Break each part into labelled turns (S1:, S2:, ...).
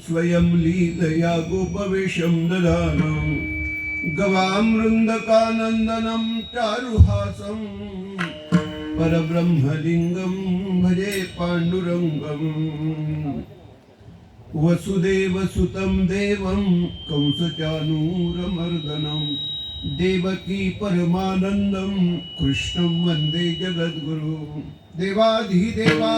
S1: स्वयं लीलया गोपवेशं ददानं गवामृन्दकानन्दनं चारुहासं परब्रह्मलिङ्गं भजे पाण्डुरङ्गं वसुदेवसुतं देवं कंसचानूरमर्दनं देवकी परमानन्दं कृष्णं वन्दे जगद्गुरु देवाधिदेवा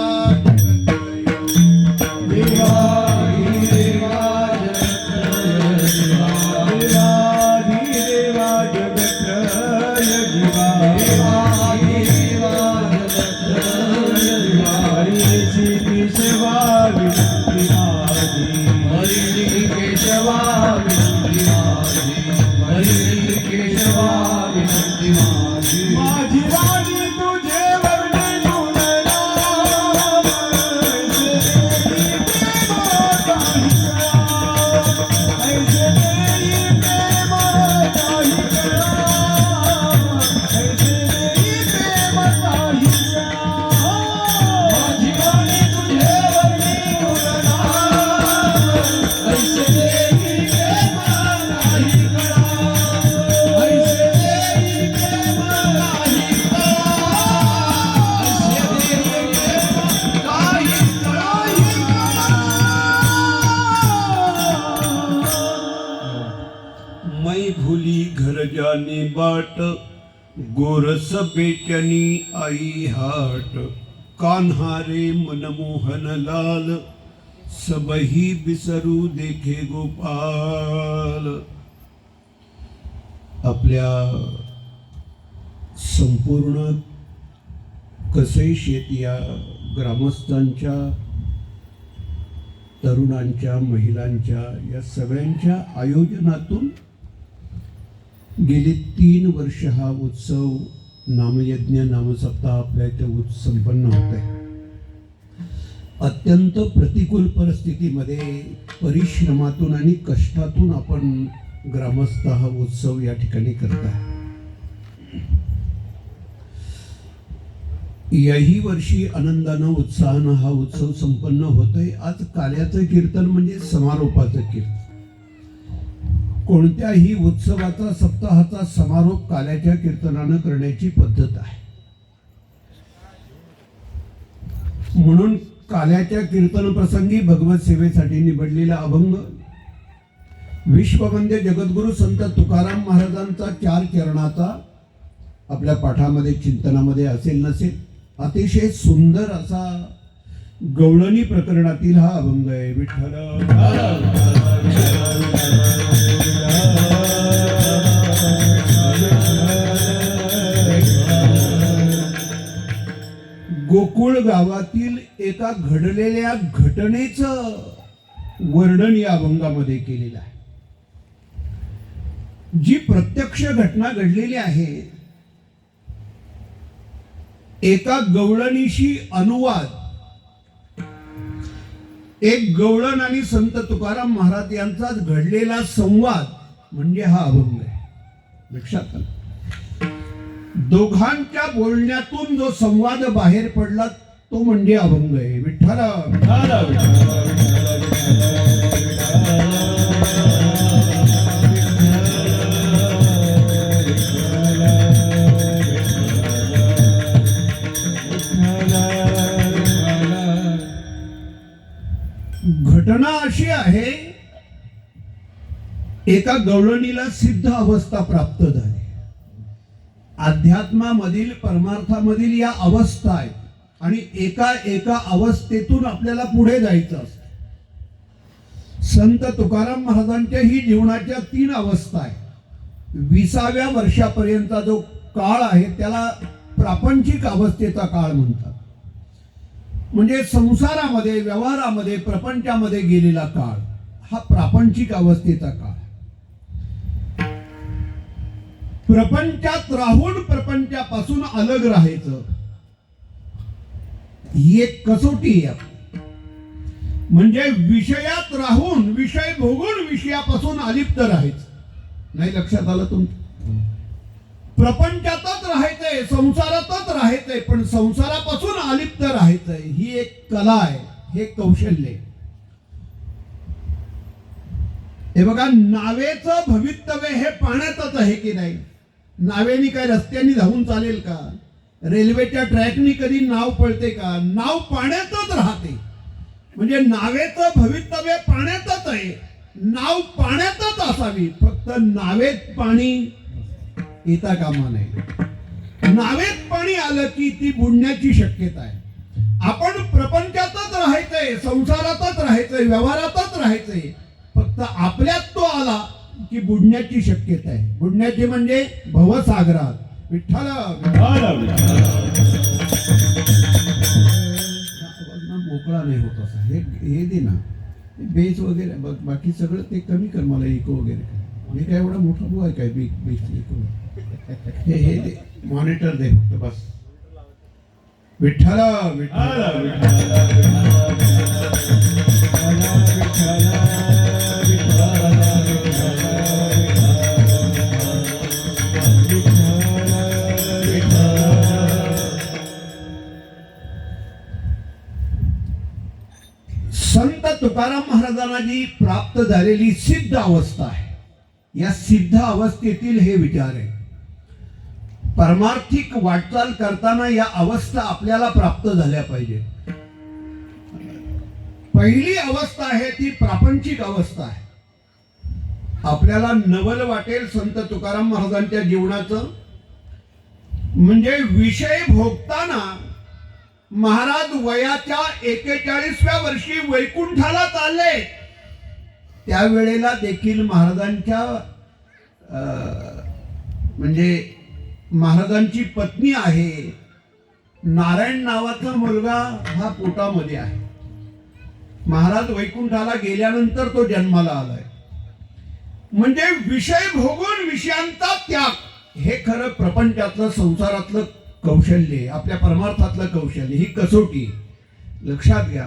S1: जानी बाट गोरस बेचनी आई हाट कान्हा रे मनमोहन लाल सबही बिसरू देखे गोपाल। आपल्या संपूर्ण कसई शेत या ग्रामस्थांच्या तरुणांच्या महिलांच्या या सगळ्यांच्या आयोजनातून गेली 3 वर्ष हा उत्सव नामयज्ञ नामसप्ताह आपल्या इथे संपन्न होत आहे। अत्यंत प्रतिकूल परिस्थितीमध्ये परिश्रमातून आणि कष्टातून आपण ग्रामस्थ हा उत्सव या ठिकाणी करताय। याही वर्षी आनंदानं उत्साहानं हा उत्सव संपन्न होतोय। आज काल्याचं कीर्तन म्हणजे समारोपाचं कीर्तन। कोणत्याही उत्सवाचा सप्ताहाचा समारोप काल्याच्या कीर्तनानं करण्याची पद्धत आहे। म्हणून काल्याच्या कीर्तन प्रसंगी भगवत सेवेसाठी निवडलेला अभंग विश्ववंद्य जगद्गुरु संत तुकाराम महाराजांचा 4 चरणाचा आपल्या पाठामध्ये चिंतनामध्ये असेल नसेल अतिशय सुंदर असा गवळणी प्रकरणातील हा अभंग आहे। विठ्ठल गोकुळ गावातील एका घडलेल्या घटनेचं वर्णन या अभंगामध्ये केलेलं आहे। जी प्रत्यक्ष घटना घडलेली आहे एका गवळणीशी अनुवाद, एक गवळण आणि संत तुकाराम महाराज यांचा घडलेला संवाद म्हणजे हा अभंग आहे। लक्षात आलं? दोघांच्या बोलण्यातून जो संवाद बाहेर पडला तो म्हणजे अभंग आहे। विठ्ठल घटना अशी आहे एका गवळणीला सिद्ध अवस्था प्राप्त झाली। अध्यात्मामधील परमार्थामधील या अवस्था आहेत आणि एका अवस्थेतून आपल्याला पुढे जायचं असतं। संत तुकाराम महाराजांच्या ही जीवनाच्या 3 अवस्था आहेत। 20व्या वर्षापर्यंतचा जो काळ आहे त्याला प्रापंचिक अवस्थेचा काळ म्हणतात। म्हणजे संसारामध्ये व्यवहारामध्ये प्रपंचामध्ये गेलेला काळ हा प्रापंचिक अवस्थेचा काळ। प्रपंचात राहून प्रपंचापासून अलग राहायचं ही एक कसोटी आहे। म्हणजे विषयात राहून विषय भोगून विषयापासून अलिप्त राहायचं नाही। लक्षात आलं तुमचं? प्रपंचातच राहायचंय, संसारातच राहायचंय, पण संसारापासून अलिप्त राहायचंय ही एक कला आहे, हे कौशल्य आहे। हे बघा, नावेचं भवितव्य हे पाण्यातच आहे की नाही? नावेनी काय रस्त्याने धावून चालेल का? रेल्वेच्या ट्रॅकनी कधी नाव पळते का? नाव पाण्यातच राहते. म्हणजे नावेचं भवितव्य पाण्यातच आहे. नाव पाण्यातच असावी, फक्त नावेत पाणी येता कामा नये. नावेत पाणी आलं की ती बुडण्याची शक्यता आहे. आपण प्रपंचातच राहायचंय, संसारातच राहायचंय, व्यवहारातच राहायचंय, फक्त आपल्यात तो आला की बुडण्याची शक्यता आहे. बुडण्याची म्हणजे भवसागरात. विठ्ठल मोकळा नाही होत असा. हे दे ना, बेस वगैरे, बाकी सगळं ते कमी कर मला, इको वगैरे. हे काय एवढा मोठा बुवा आहे काय? बेस इको हे दे, मॉनिटर दे फक्त बस. विठ्ठल संत तुकाराम महाराजांना जी प्राप्त झालेली सिद्ध अवस्था आहे, या सिद्ध अवस्थेतील हे विचार आहे. परमार्थिक वाटचाल करताना या अवस्था आपल्याला प्राप्त झाल्या पाहिजे. पहिली अवस्था आहे ती प्रापंचिक अवस्था आहे. आपल्याला नवल वाटेल संत तुकाराम महाराजांच्या जीवनाचं. म्हणजे विषय भोगताना महाराज वयाच्या 41व्या वर्षी वैकुंठाला चालले. त्यावेळेला देखील महाराजांच्या म्हणजे महाराजांची पत्नी आहे, नारायण नावाचा मुलगा हा पोटामध्ये आहे. महाराज वैकुंठाला गेल्यानंतर तो जन्माला आलाय. म्हणजे विषय भोगून विषयांचा त्याग हे खरं प्रपंचातलं, संसारातलं कौशल्य आहे. आपल्या परमार्थातलं कौशल्य, ही कसोटी लक्षात घ्या.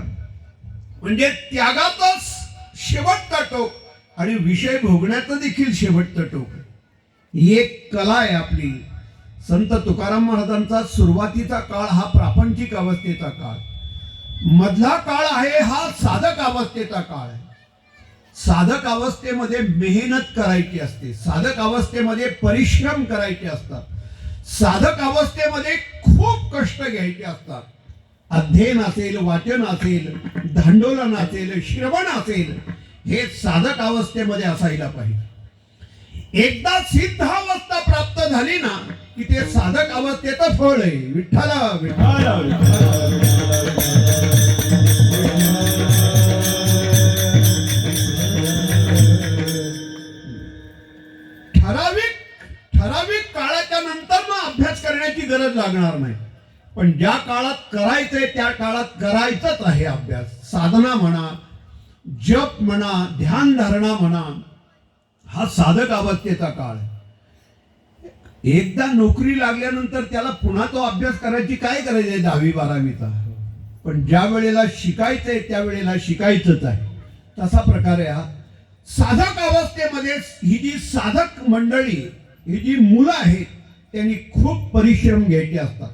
S1: म्हणजे त्यागाचाच शेवटचा टोक आणि विषय भोगण्याचं देखील शेवटचं टोक. ही एक कला आहे आपली. संत तुकाराम महाराजांचा सुरुवातीचा काळ हा प्रापंचिक अवस्थेचा काळ. मधला काळ आहे हा साधक अवस्थेचा काळ आहे. साधक अवस्थेमध्ये मेहनत करायची असते, साधक अवस्थेमध्ये परिश्रम करायचे असतात, साधक अवस्थेमध्ये खूप कष्ट घ्यायचे असतात. अध्ययन असेल, वाचन असेल, धांडोलन असेल, श्रवण असेल, हे साधक अवस्थेमध्ये असायला पाहिजे. एकदा सिद्ध अवस्था प्राप्त झाली ना की ते साधक अवस्थेचं फळ आहे. विठ्ठल ठराविक काळाच्या नंतर मग अभ्यास करण्याची गरज लागणार नाही. पण ज्या काळात करायचंय त्या काळात करायचंच आहे अभ्यास. साधना म्हणा, जप म्हणा, ध्यान धारणा म्हणा, हा साधक अवस्थेचा काळ आहे. एकदा नोकरी लागल्यानंतर त्याला पुन्हा तो अभ्यास करायची काय गरज आहे 10वी 12वीचा. पण ज्या वेळेला शिकायचंय त्यावेळेला शिकायचंच आहे. तसा प्रकारे हा साधक अवस्थेमध्ये ही जी साधक मंडळी, ही जी मुलं आहेत, त्यांनी खूप परिश्रम घ्यायचे असतात.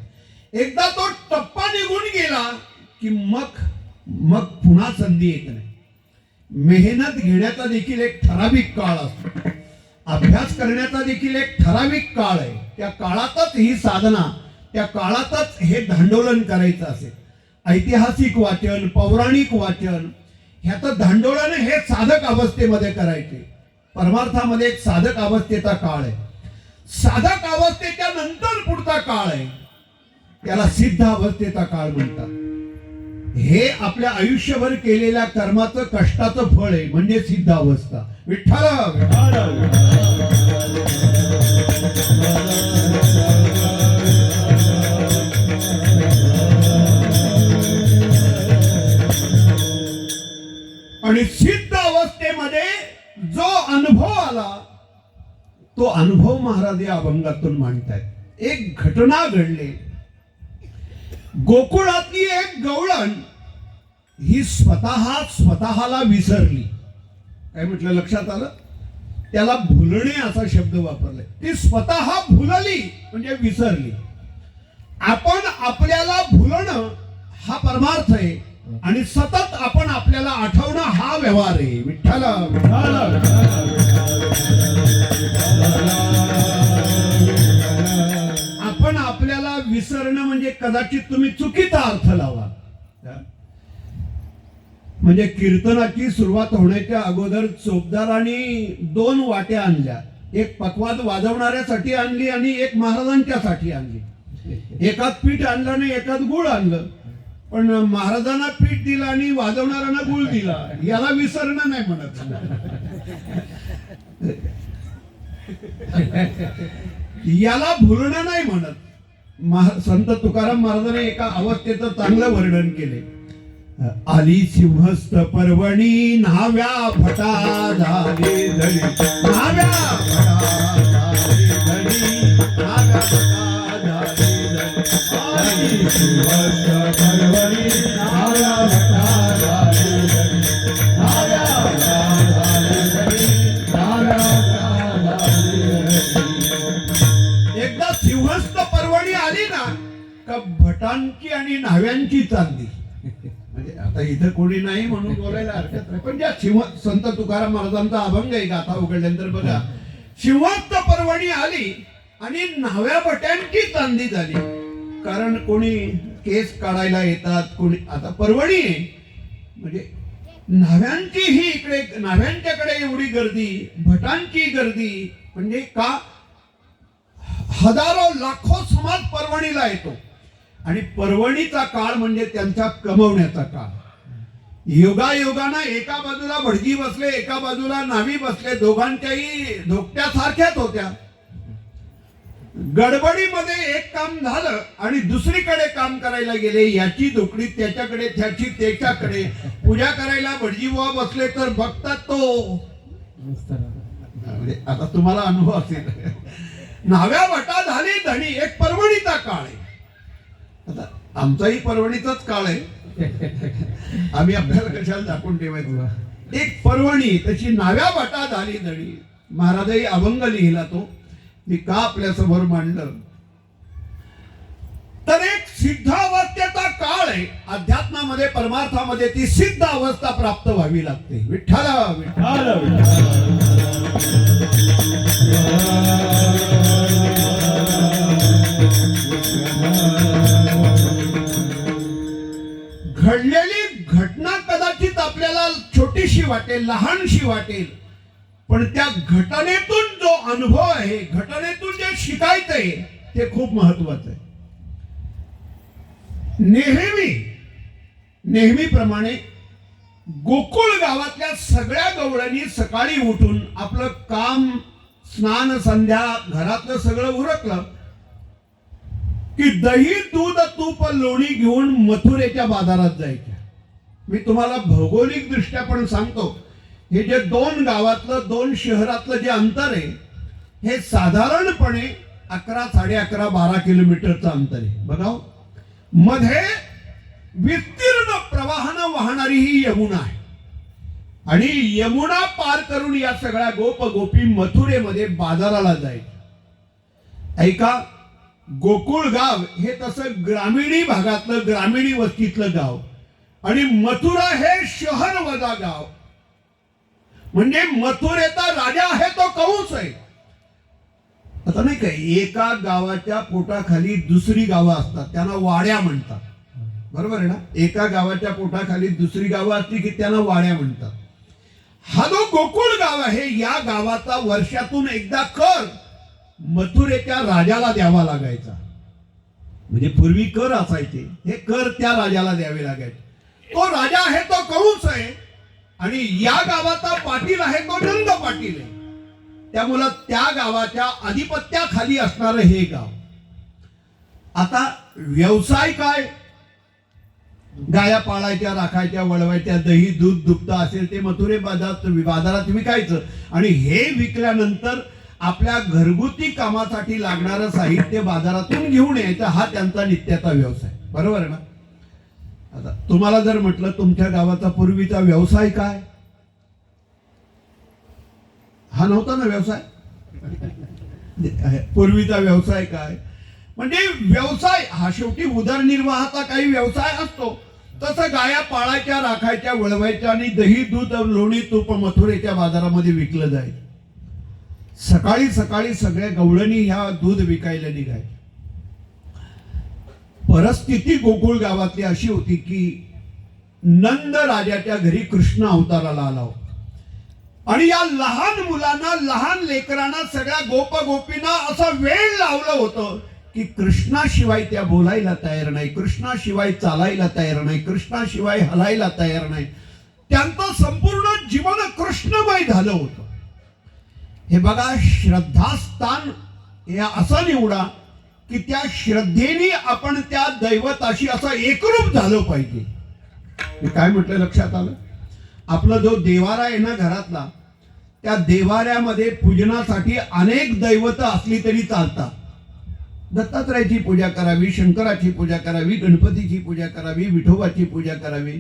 S1: एकदा तो टप्पा निघून गेला की मग पुन्हा संधी येत नाही. मेहनत घेण्याचा देखील एक ठराविक काळ असतो, अभ्यास करण्याचा देखील एक ठराविक काळ आहे. त्या काळातच ही साधना, त्या काळातच हे धांडोलन करायचं असेल. ऐतिहासिक वाचन, पौराणिक वाचन, ह्याचं धांडोलन हे साधक अवस्थेमध्ये करायचे. परमार्थामध्ये एक साधक अवस्थेचा काळ आहे. साधक अवस्थेच्या नंतर पुढचा काळ आहे, त्याला सिद्ध अवस्थेचा काळ म्हणतात. हे आपल्या आयुष्यभर केलेल्या कर्माचं, कष्टाचं फळ आहे, म्हणजे सिद्ध अवस्था. विठ्ठल आणि सिद्ध अवस्थेमध्ये जो अनुभव आला तो अनुभव महाराज या अभंगातून मांडतायत. एक घटना घडली. गोकुळातली एक गवळण ही स्वतःला विसरली. काय म्हटलं लक्षात आलं? त्याला भुलणे असा शब्द वापरलाय. ती स्वतः भुलली म्हणजे विसरली. आपण आपल्याला भुलणं हा परमार्थ आहे. आणि सतत आपण आपल्याला आठवणं हा व्यवहार आहे. विठ्ठल आपण आपल्याला विसरणं म्हणजे कदाचित तुम्ही चुकीचा अर्थ लावा. म्हणजे कीर्तनाची सुरुवात होण्याच्या अगोदर चोपदारांनी 2 वाट्या आणल्या. एक पकवाद वाजवणाऱ्यासाठी आणली आणि एक महाराजांच्यासाठी आणली. एकात पीठ आणलं आणि एकात गुळ आणलं. पण महाराजांना पीठ दिलं आणि वाजवणाऱ्यांना गुळ दिला. याला विसरणं नाही म्हणत. याला भुलणं नाही म्हणत. संत तुकाराम महाराजांनी एका अवस्थेचं चांगलं वर्णन केले. आली सिंहस्थ पर्वणी न्हाव्या भटा झाली धडी, न्हाव्या भटा झाली धडी, न्हाव्या भटा झाली धडी. आली सिंहस्थ पर्वणी न्हाव्या भटा झाली धडी, न्हाव्या भटा झाली धडी, न्हाव्या भटा झाली धडी. एकदा सिंहस्थ पर्वणी आली ना का भटांची आणि न्हाव्यांची चालली. म्हणजे आता इथं कोणी नाही म्हणून बोलायला हरकत नाही. पण ज्या संत तुकाराम महाराजांचा अभंग आहे गाथा उघडल्यानंतर बघा, सिंहस्थ पर्वणी आली आणि न्हाव्या भट्यांची चांदी झाली. कारण कोणी केस काढायला येतात, कोणी आता पर्वणी आहे म्हणजे न्हाव्यांची ही इकडे, न्हाव्यांच्याकडे एवढी गर्दी, भटांची गर्दी. म्हणजे का हजारो लाखो समाज पर्वणीला येतो. आणि पर्वणीचा काळ म्हणजे त्यांचा कमवण्याचा काळ. योगायोगानं एका बाजूला भटजी बसले, एका बाजूला नावी बसले. दोघांच्याही धोकट्या सारख्याच होत्या. गडबडीमध्ये एक काम झालं आणि दुसरीकडे काम करायला गेले. याची धोकडी त्याच्याकडे, त्याची त्याच्याकडे. पूजा करायला भटजी बुवा बसले तर बघतात तो, म्हणजे आता तुम्हाला अनुभव असेल. न्हाव्या भटा झाली धणी. एक पर्वणीचा काळ आहे. आता आमचाही पर्वणीचाच काळ आहे. आम्ही आपल्याला कशाला दाखवून ठेवायचं. एक पर्वणी तशी न्हाव्या भटा झाली धडी. महाराजही अभंग लिहिला तो मी का आपल्या समोर मांडलं तर एक सिद्ध अवस्थेचा काळ आहे. अध्यात्मामध्ये परमार्थामध्ये ती सिद्ध अवस्था प्राप्त व्हावी लागते. विठ्ठल घडलेली घटना कदाचित आपल्याला छोटीशी वाटेल, लहानशी वाटेल, पण त्या घटनेतून जो अनुभव आहे, घटनेतून जे शिकायचं आहे ते खूप महत्वाचं आहे. नेहमीप्रमाणे गोकुळ गावातल्या सगळ्या गवळणी सकाळी उठून आपलं काम, स्नान, संध्या, घरातलं सगळं उरकलं की दही, दूध, तूप, लोणी घेऊन मथुरेच्या बाजारात जायच्या. मी तुम्हाला भौगोलिक दृष्ट्या पण सांगतो, हे जे 2 गावातलं 2 शहरातलं जे अंतर आहे हे साधारणपणे 11, 11.5, 12 किलोमीटरचं अंतर आहे. बघा, मध्ये विस्तीर्ण प्रवाहानं वाहणारी ही यमुना आहे. आणि यमुना पार करून या सगळ्या गोप गोपी मथुरेमध्ये बाजाराला जायचे. ऐका, गोकुळ गाव हे तसं ग्रामीणी भागातलं, ग्रामीणी वस्तीतलं गाव आणि मथुरा हे शहर वजा गाव. म्हणजे मथुरेचा राजा आहे तो कंस आहे. आता नाही काय, एका गावाच्या पोटाखाली दुसरी गावं असतात, त्यांना वाड्या म्हणतात. बरोबर आहे ना? एका गावाच्या पोटाखाली दुसरी गावं असली की त्यांना वाड्या म्हणतात. हा जो गोकुळ गाव आहे, या गावाचा वर्षातून एकदा कर मथुरेच्या राजाला द्यावा लागायचा. म्हणजे पूर्वी कर असायचे, हे कर त्या राजाला द्यावे लागायचे. तो राजा आहे तो कंस आहे आणि या गावाचा पाटील आहे तो नंद पाटील आहे. त्यामुळे त्या गावाच्या अधिपत्याखाली असणारं हे गाव. आता व्यवसाय काय? गाया पाळायच्या, राखायच्या, वळवायच्या, दही, दूध, दुभतं असेल ते मथुरे बाजारात विकायचं आणि हे विकल्यानंतर आपल्या घरगुती कामासाठी लागणारं साहित्य बाजारातून घेऊन यायचं. हा त्यांचा नित्याचा व्यवसाय. बरोबर आहे ना? आता तुम्हाला जर म्हटलं तुमच्या गावाचा पूर्वीचा व्यवसाय काय, हा नव्हता ना व्यवसाय. पूर्वीचा व्यवसाय काय म्हणजे व्यवसाय हा शेवटी उदरनिर्वाहाचा काही व्यवसाय असतो. तसं गाया पाळायच्या, राखायच्या, वळवायच्या आणि दही, दूध, लोणी, तूप मथुरेच्या बाजारामध्ये विकलं जाईल. सकाळी सकाळी सगळ्या गवळणी ह्या दूध विकायला निघाय. परिस्थिती गोकुळ गावातली अशी होती की नंद राजाच्या घरी कृष्ण अवताराला आला होता आणि या लहान मुलांना, लहान लेकरांना, सगळ्या गोप गोपींना असं वेळ लावलं होतं की कृष्णाशिवाय त्या बोलायला तयार नाही, कृष्णाशिवाय चालायला तयार नाही, कृष्णाशिवाय हलायला तयार नाही. त्यांचं संपूर्ण जीवन कृष्णमय झालं होतं. हे बघा, श्रद्धास्थान हे असं निवडा की त्या श्रद्धेने आपण त्या दैवताशी असं एकरूप झालं पाहिजे. मी काय म्हटलं लक्षात आलं? आपला जो देवारा आहे ना घरातला, त्या देवाऱ्यामध्ये पूजनासाठी अनेक दैवत असली तरी चालतात. दत्तात्रयाची पूजा करावी, शंकराची पूजा करावी, गणपतीची पूजा करावी, विठोबाची पूजा करावी.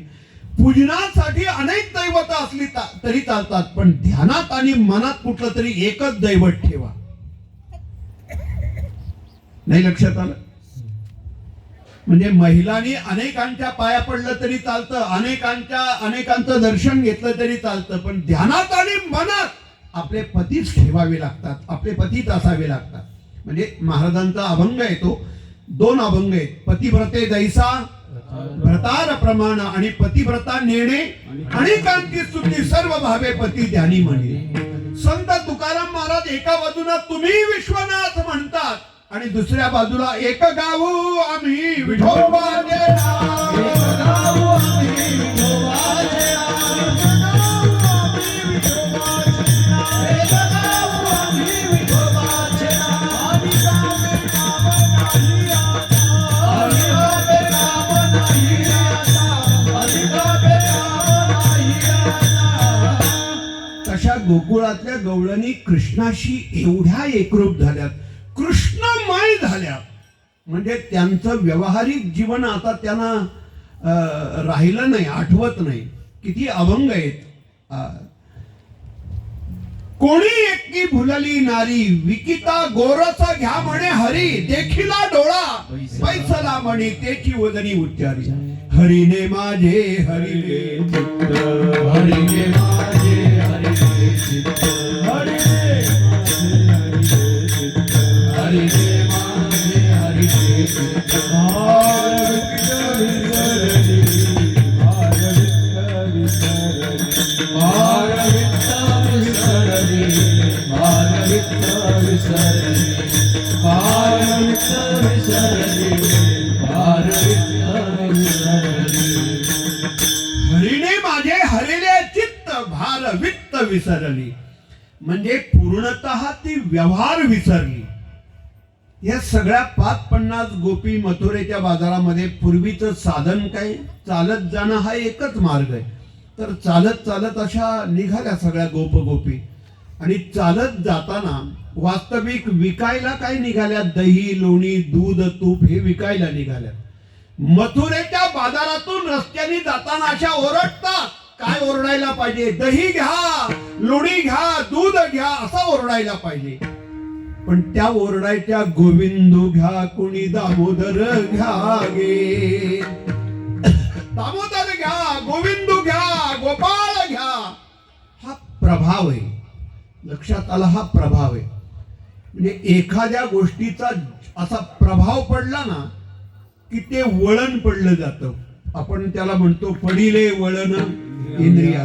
S1: पूजनासाठी अनेक दैवत असली तरी चालतात, पण ध्यानात आणि मनात कुठलं तरी एकच दैवत ठेवा. नाही लक्षात आलं? म्हणजे महिलांनी अनेकांच्या पाया पडलं तरी चालतं, अनेकांचं दर्शन घेतलं तरी चालतं, पण ध्यानात आणि मनात आपले पतीच ठेवावे लागतात, आपले पतीच असावे लागतात. म्हणजे महाराजांचा अभंग आहे तो, 2 अभंग आहेत. पतिव्रते दैसा व्रतार प्रमाण आणि पतिव्रता नेणे आणि कांती स्तुती सर्व भावे पती ध्यानी म्हणे. संत तुकाराम महाराज एका बाजूला तुम्ही विश्वनाथ म्हणतात आणि दुसऱ्या बाजूला एक गाऊ आम्ही विठोबाचे नाव, एक गाऊ आम्ही विठोबाचे नाव, एक गाऊ आम्ही विठोबाचे नाव, आम्ही गावे नाव नाही आता, आम्ही गावे नाव नाही आता, आम्ही गावे नाव नाही आता. तशा गोकुळातल्या गवळणी कृष्णाशी एवढ्या एकरूप झाल्यात, कृष्णमय झाल्या, म्हणजे त्यांचं व्यावहारिक जीवन आता त्यांना राहिलं नाही, आठवत नाही. किती अभंग आहेत. कोणी एकी भुलली नारी, विकिता गोरसा घ्या म्हणे हरी, देखिला डोळा पैसला म्हणे त्याची वदनी उच्चारी. हरीने माझे हरिले चित्त, हरीने माझे हरिले चित्त, हरिने हरिने माझे हरिले चित्त, हरीने माझे हरिले चित्त, भार वित्त विसरली. म्हणजे पूर्णतः ती व्यवहार विसरली. या सगळ्या 550 गोपी मथुरेच्या बाजारामध्ये पूर्वीचं साधन काय? चालत जाणं हा एकच मार्ग आहे. तर चालत चालत अशा निघाल्या सगळ्या गोपी आणि चालत जाताना वास्तविक विकायला काय निघाल्या? दही, लोणी, दूध, तूप हे विकायला निघाल्या. मथुरेच्या बाजारातून रस्त्याने जाताना अशा ओरडतात. काय ओरडायला पाहिजे? दही घ्या, लोणी घ्या, दूध घ्या असं ओरडायला पाहिजे. पण त्या ओरडायच्या गोविंदू घ्या, कोणी दामोदर घ्या गे, दामोदर घ्या, गोविंदू घ्या, गोपाळ घ्या. हा प्रभाव आहे. लक्षात आला? हा प्रभाव आहे. म्हणजे एखाद्या गोष्टीचा असा प्रभाव पडला ना की ते वळण पडलं जातं. आपण त्याला म्हणतो पडिले वळण इंद्रिया.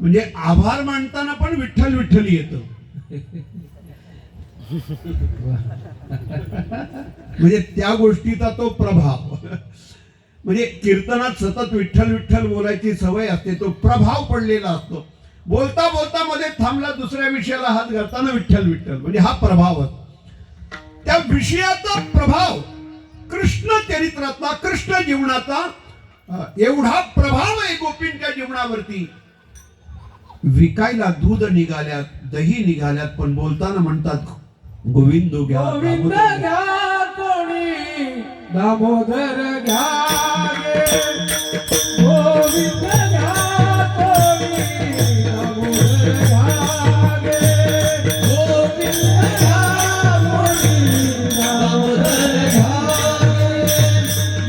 S1: म्हणजे आभार मानताना पण विठ्ठल विठ्ठल येतं. म्हणजे त्या गोष्टीचा तो प्रभाव. म्हणजे कीर्तनात सतत विठ्ठल विठ्ठल बोलायची सवय असते, तो प्रभाव पडलेला असतो. बोलता बोलता मध्ये थांबला, दुसऱ्या विषयाला हात घालताना विठ्ठल विठ्ठल, म्हणजे हा प्रभाव. त्या विषयाचा प्रभाव कृष्ण चरित्रातला, कृष्ण जीवनाचा एवढा प्रभाव आहे गोपींच्या जीवनावरती. विकायला दूध निघाल्यात, दही निघाल्यात, पण बोलताना म्हणतात गोविंदो घ्या,
S2: गोविंद घ्या, कोणी दामोदर घ्या, गोविंद घ्या, कोणी दामोदर घ्या, गोविंद घ्या, कोणी दामोदर घ्या,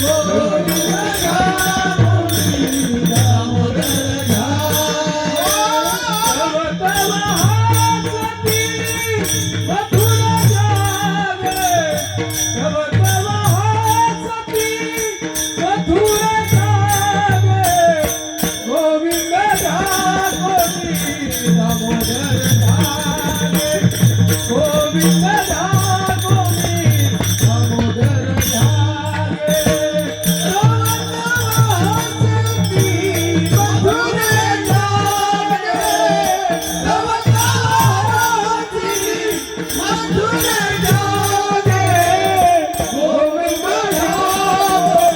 S2: गोविंद घ्या. मथुरे जागे गोविंद घ्यावे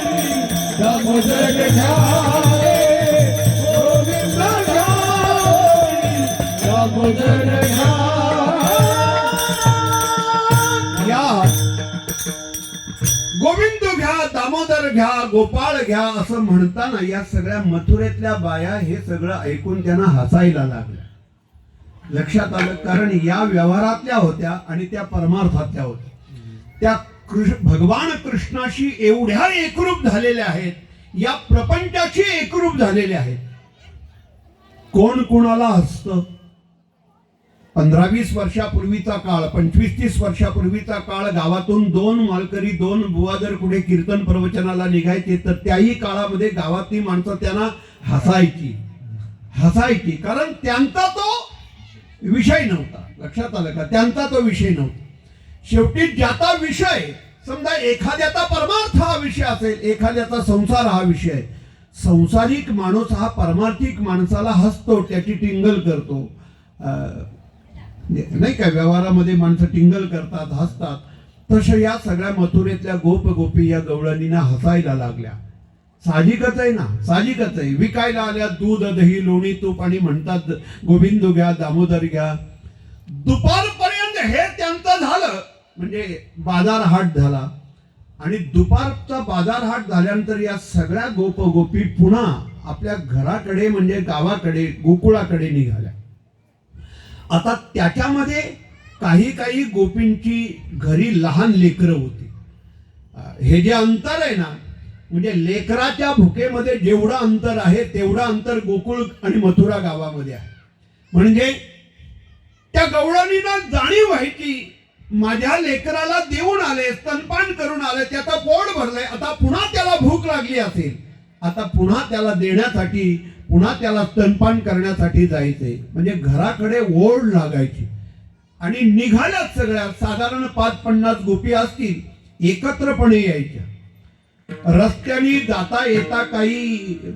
S2: दामोदर घ्यावे गोविंद घ्यावे दामोदर घ्यावे
S1: या गोविंद घ्या दामोदर घ्या गोपाळ घ्या असं म्हणताना या सगळ्या मथुरेतल्या बाया हे सगळं ऐकून त्यांना हसायला लागल्या. लक्षात आलं, कारण या व्यवहारातल्या होत्या आणि त्या परमार्थातल्या होत्या. त्या भगवान कृष्णाशी एवढ्या एकरूप झालेल्या आहेत, या प्रपंचाशी एकरूप झालेल्या आहेत. कोण कोणाला हसतं? 15-20 वर्षापूर्वीचा काळ, 25-30 वर्षापूर्वीचा काळ, गावातून 2 मालकरी 2 बुवा जर कुठे कीर्तन प्रवचनाला निघायचे तर त्याही काळामध्ये गावातली माणसं त्यांना हसायची, कारण त्यांचा तो विषय नव्हता. लक्षात आलं का? त्यांचा तो विषय नव्हता. शेवटी ज्याचा विषय, समजा एखाद्याचा परमार्थ हा विषय असेल, एखाद्याचा संसार हा विषय, संसारिक माणूस हा परमार्थिक माणसाला हसतो, त्याची टिंगल करतो. नाही का, व्यवहारामध्ये माणसं टिंगल करतात, हसतात. तशा या सगळ्या मथुरेतल्या गोप गोपी या गवळणींना हसायला लागल्या. साहजिकच आहे ना, साहजिकच आहे. विकायला आल्या दूध दही लोणी तूप आणि म्हणतात गोविंद घ्या दामोदर घ्या. दुपारपर्यंत हे त्यांचं झालं, म्हणजे बाजार हाट झाला. आणि दुपारचा बाजार हाट झाल्यानंतर या सगळ्या गोप गोपी पुन्हा आपल्या घराकडे म्हणजे गावाकडे गोकुळाकडे निघाल्या. आता त्याच्यामध्ये काही गोपींची घरी लहान लेकरं होती. हे जे अंतर आहे ना, म्हणजे लेकराच्या भुकेमध्ये जेवढं अंतर आहे तेवढं अंतर गोकुळ आणि मथुरा गावामध्ये आहे. म्हणजे त्या गवळणीला जाणीव व्हायची, माझ्या लेकराला देऊन आले, स्तनपान करून आले, त्याचा पोट भरलंय, आता पुन्हा त्याला भूक लागली असेल, आता पुन्हा त्याला देण्यासाठी, पुन्हा त्याला स्तनपान करण्यासाठी जायचंय. म्हणजे घराकडे ओढ लागायची. आणि निघाल्याच सगळ्या, साधारण 5-50 गोपी असतील, एकत्रपणे यायच्या. रस्त्याने जाता येता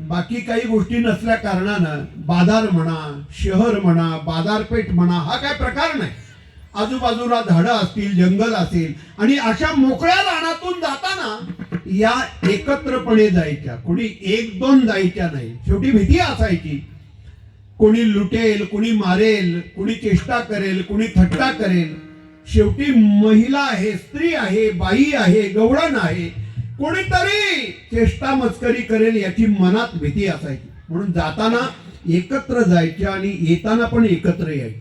S1: बाकी काही गोष्टी नसल्या कारणानं बाजार म्हणा, शहर म्हणा, बाजारपेठ म्हणा, हा काय प्रकार नाही. आजूबाजूला झाडं असतील, जंगल असेल, आणि अशा मोकळ्या रानातून जाताना या एकत्रपणे जायच्या. कोणी 1-2 जायच्या नाही. शेवटी भीती असायची, कोणी लुटेल, कोणी मारेल, कोणी चेष्टा करेल, कोणी थट्टा करेल. शेवटी महिला आहे, स्त्री आहे, बाई आहे, गवळण आहे, कोणीतरी चेष्टा मस्करी करेल याची मनात भीती असायची. म्हणून जाताना एकत्र जायच्या आणि येताना पण एकत्र यायचे.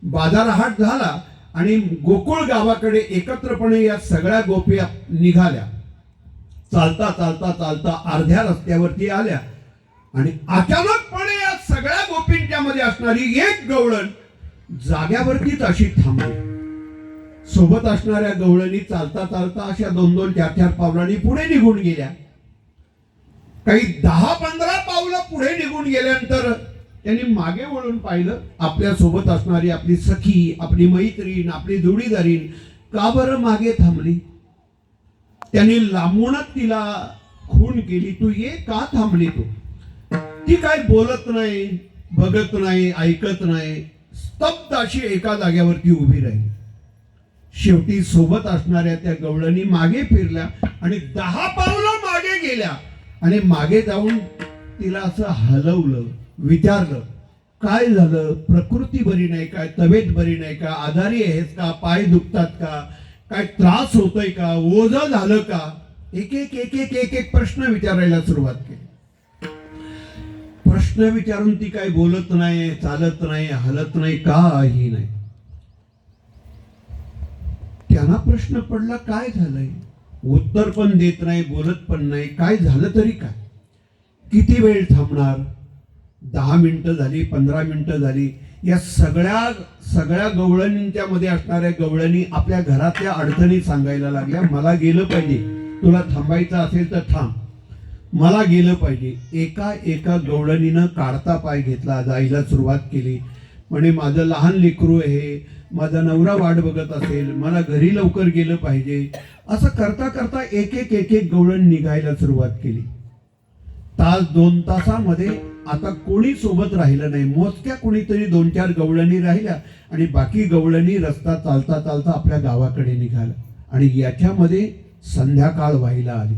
S1: बाजार हाट झाला आणि गोकुळ गावाकडे एकत्रपणे या सगळ्या गोपी निघाल्या. चालता चालता चालता अर्ध्या रस्त्यावरती आल्या आणि अचानकपणे या सगळ्या गोपींच्या मध्ये असणारी एक गवळण जाग्यावरतीच अशी थांबली. सोबत असणाऱ्या गवळणी चालता चालता अशा 2-2, 4-4 पावलांनी पुढे निघून गेल्या. काही 10-15 पावलं पुढे निघून गेल्यानंतर त्यांनी मागे वळून पाहिलं. आपल्या सोबत असणारी आपली सखी, आपली मैत्रीण, आपली जोडीदारीण का बरं मागे थांबली? त्यांनी लांबूनच तिला खूण केली, तू ये, का थांबली तू? ती काय बोलत नाही, बघत नाही, ऐकत नाही, स्तब्ध अशी एका जाग्यावरती उभी राहिली. शेवटी सोबत असणाऱ्या त्या गवळणी मागे फिरल्या आणि 10 पावलं मागे गेल्या आणि मागे जाऊन तिला असं हलवलं, विचारलं, काय झालं? प्रकृती बरी नाही काय? तब्येत बरी नाही का? आजारी आहेस का? पाय दुखतात का? काय त्रास होतोय का? ओझं झालं का? एक प्रश्न विचारायला सुरुवात केली. प्रश्न विचारून ती काय बोलत नाही, चालत नाही, हलत नाही, काही नाही. त्यांना प्रश्न पडला, काय झालंय? उत्तर पण देत नाही, बोलत पण नाही, काय झालं तरी काय? किती वेळ थांबणार? 10 मिनिटं झाली, 15 मिनिटं झाली. या सगळ्या गवळणींच्या मध्ये असणाऱ्या गवळणी आपल्या घरातल्या अडचणी सांगायला लागल्या. मला गेलं पाहिजे, तुला थांबायचं असेल तर थांब, मला गेलं पाहिजे. एका गवळणीनं काढता पाय घेतला, जायला सुरुवात केली. म्हणे माझं लहान लेकरू आहे, माझा नवरा वाट बघत असेल, मला घरी लवकर गेलं पाहिजे. असं करता करता एक गवळण निघायला सुरुवात केली. 1-2 तासामध्ये आता कोणी सोबत राहिलं नाही. मोजक्या कोणीतरी 2-4 गवळणी राहिल्या आणि बाकी गवळणी रस्ता चालता चालता आपल्या गावाकडे निघाला. आणि याच्यामध्ये संध्याकाळ व्हायला आली.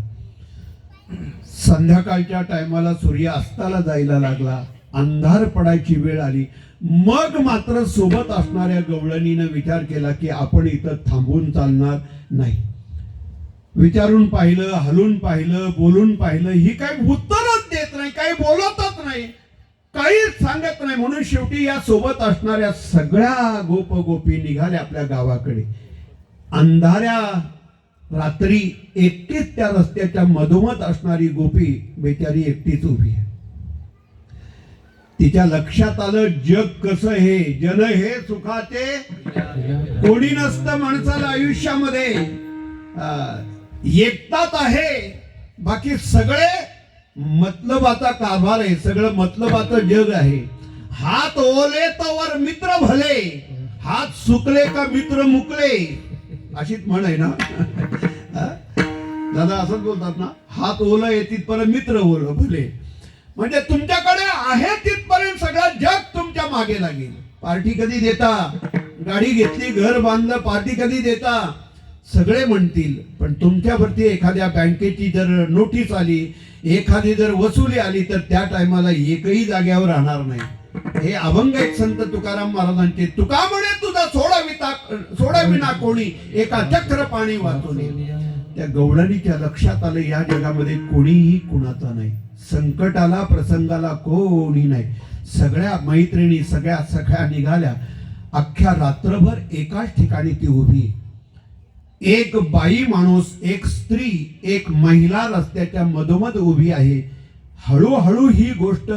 S1: संध्याकाळच्या टायमाला सूर्य अस्ताला जायला लागला, अंधार पडायची वेळ आली. मग मात्र सोबत असणाऱ्या गवळणीनं विचार केला की आपण इथं थांबून चालणार नाही. विचारून पाहिलं, हलून पाहिलं, बोलून पाहिलं, ही काही उत्तरच देत नाही, काही बोलतच नाही, काहीच सांगत नाही. म्हणून शेवटी या सोबत असणाऱ्या सगळ्या गोपगोपी निघाल्या आपल्या गावाकडे. अंधाऱ्या रात्री एकटीच त्या रस्त्याच्या मधोमध असणारी गोपी बेचारी एकटीच उभी आहे. तिच्या लक्षात आलं जग कसं हे, जन हे सुखाचे कोणी नसतं माणसाला आयुष्यामध्ये. एकटाच आहे, बाकी सगळे मतलबाचा कारभार आहे, सगळं मतलबाचं जग आहे. हात ओले तवर मित्र भले, हात सुकले का मित्र मुकले, अशीच म्हण आहे ना. दादा असंच बोलतात ना, हात ओलं आहे तिथपर्यंत मित्र ओलं भले. म्हणजे तुमच्याकडे आहे तिथपर्यंत सगळं जग तुमच्या मागे लागेल. पार्टी कधी देता, गाडी घेतली, घर बांधलं, पार्टी कधी देता, सगळे म्हणतील. पण तुमच्यावरती एखाद्या बँकेची जर नोटीस आली, एखादी जर वसुली आली, तर त्या टायमाला एकही जाग्यावर राहणार नाही. हे अभंग आहेत संत तुकाराम महाराजांचे. तुका म्हणे तुझा सोडाविना कोणी, एका चक्र पाणी वाचून. त्या गवळणीच्या लक्षात आलं या जगामध्ये कोणीही कुणाचा नाही, संकटाला प्रसंगाला कोणी नाही. सगळ्या मैत्रिणी, सगळ्या सख्या निघाल्या. अख्ख्या रात्रभर एकाच ठिकाणी ती उभी. एक बाई माणूस, एक स्त्री, एक महिला रस्त्याच्या मधोमध उभी आहे. हळूहळू ही गोष्ट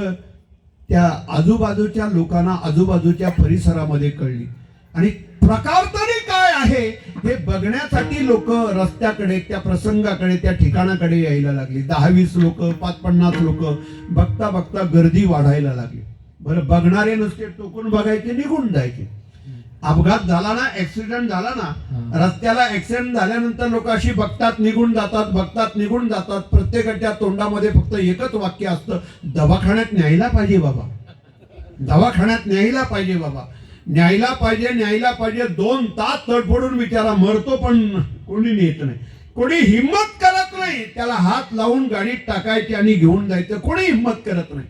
S1: त्या आजूबाजूच्या लोकांना, आजूबाजूच्या परिसरामध्ये कळली. आणि प्रकार तरी काय आहे हे बघण्यासाठी लोक रस्त्याकडे, त्या प्रसंगाकडे, त्या ठिकाणाकडे यायला लागली. 10-20 लोक, 5-50 लोक. बघता बघता गर्दी वाढायला लागली. बरं, बघणारे नुसते टोकून बघायचे, निघून जायचे. अपघात झाला ना, ऍक्सिडेंट झाला ना, रस्त्याला ऍक्सिडेंट झाल्यानंतर लोक अशी बघतात, निघून जातात, बघतात, निघून जातात. प्रत्येकाच्या तोंडामध्ये फक्त एकच वाक्य असतं, दवाखान्यात न्यायला पाहिजे बाबा, दवाखान्यात न्यायला पाहिजे बाबा, न्यायला पाहिजे, न्यायला पाहिजे. 2 तास तडफडून बिचारा मरतो, पण कोणी नेत नाही, कोणी हिंमत करत नाही. त्याला हात लावून गाडीत टाकायचे आणि घेऊन जायचं, कोणी हिंमत करत नाही.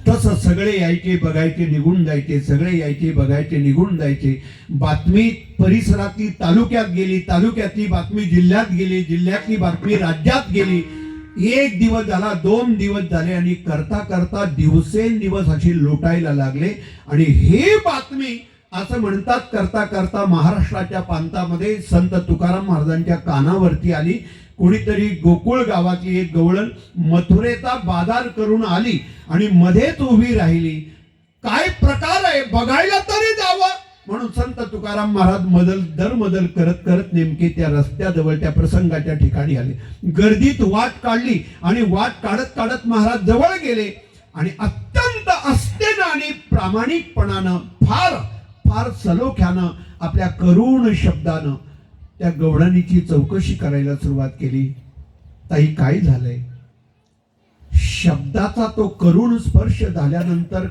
S1: तसं सगळे यायचे, बघायचे, निघून जायचे, सगळे यायचे, बघायचे, निघून जायचे. बातमी परिसरातली तालुक्यात गेली, तालुक्यातली बातमी जिल्ह्यात गेली, जिल्ह्यातली बातमी राज्यात गेली. 1 दिवस झाला, 2 दिवस झाले आणि करता करता दिवसेंदिवस अशी लोटायला लागले. आणि ही बातमी असं म्हणतात करता करता महाराष्ट्राच्या प्रांतामध्ये संत तुकाराम महाराजांच्या कानावरती आली. कोणीतरी गोकुळ गावातली एक गवळण मथुरेचा बाजार करून आली आणि मध्येच उभी राहिली. काय प्रकार आहे, बघायला तरी जावं म्हणून संत तुकाराम महाराज दरमदल करत करत नेमके त्या रस्त्याजवळ, त्या प्रसंगाच्या ठिकाणी आले. गर्दीत वाट काढली आणि वाट काढत काढत महाराज जवळ गेले आणि अत्यंत आस्थेनं आणि प्रामाणिकपणानं, फार फार सलोख्यानं, आपल्या करुण शब्दानं त्या गवळणीची चौकशी करायला सुरुवात केली. ताई, काय झालंय? शब्दाचा तो करुण स्पर्श झाल्यानंतर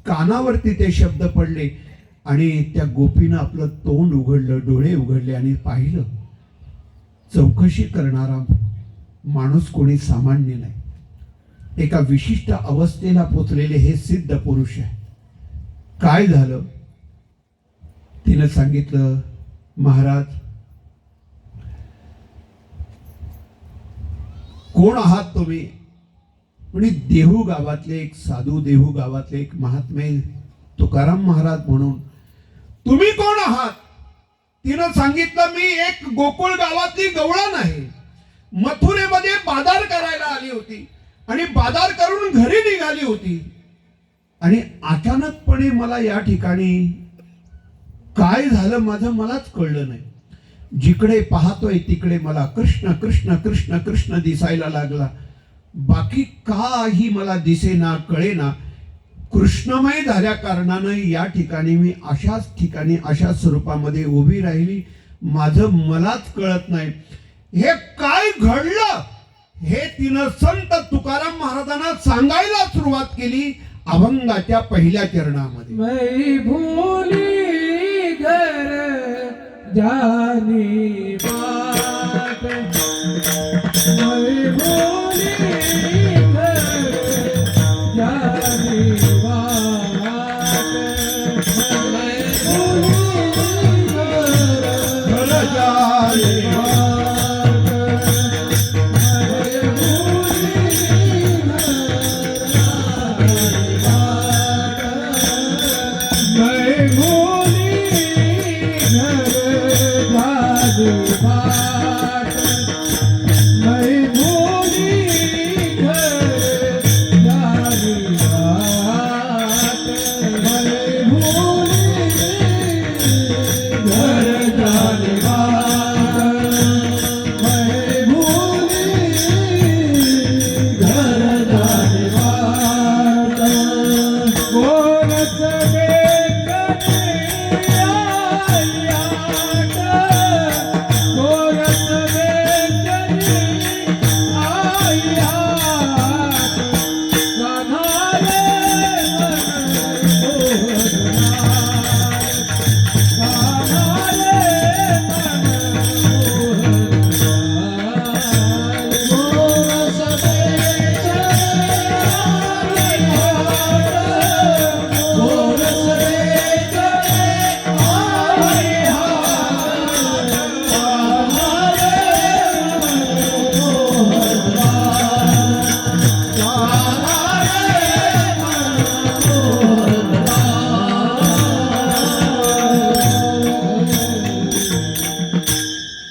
S1: कानावरती ते शब्द पडले आणि त्या गोपीनं आपलं तोंड उघडलं, डोळे उघडले आणि पाहिलं. चौकशी करणारा माणूस कोणी सामान्य नाही, एका विशिष्ट अवस्थेला पोचलेले हे सिद्ध पुरुष आहे. काय झालं? तिनं सांगितलं, महाराज, कोण आहात तुम्ही? म्हणजे देहू गावातले एक साधू, देहू गावातले एक महात्मे तुकाराम महाराज म्हणून. तुम्ही कोण आहात? तिनं सांगितलं, मी एक गोकुळ गावातली गवळण आहे. मथुरेमध्ये बाजार करायला आली होती आणि बाजार करून घरी निघाली होती आणि अचानकपणे मला या ठिकाणी काय झालं माझं मलाच कळलं नाही. जिकडे पाहतोय तिकडे मला कृष्ण कृष्ण कृष्ण कृष्ण दिसायला लागला. बाकी काही मला दिसेना, कळेना. कृष्णमय झाल्या कारणानं या ठिकाणी मी अशाच ठिकाणी, अशा स्वरूपामध्ये उभी राहिली. माझं मलाच कळत नाही. हे काय घडलं हे तिनं संत तुकाराम महाराजांना सांगायला सुरुवात केली अभंगाच्या पहिल्या चरणामध्ये.
S2: मैं भूली घर जानी बात, मैं भूली घर जानी बात, मैं भूली घर जानी बात, मैं भूली मैं भूली घर जानी बात, मैं भूली घर जानी बात, मैं भूली घर जानी बात, मैं भूली घर जानी बात. कोण सगे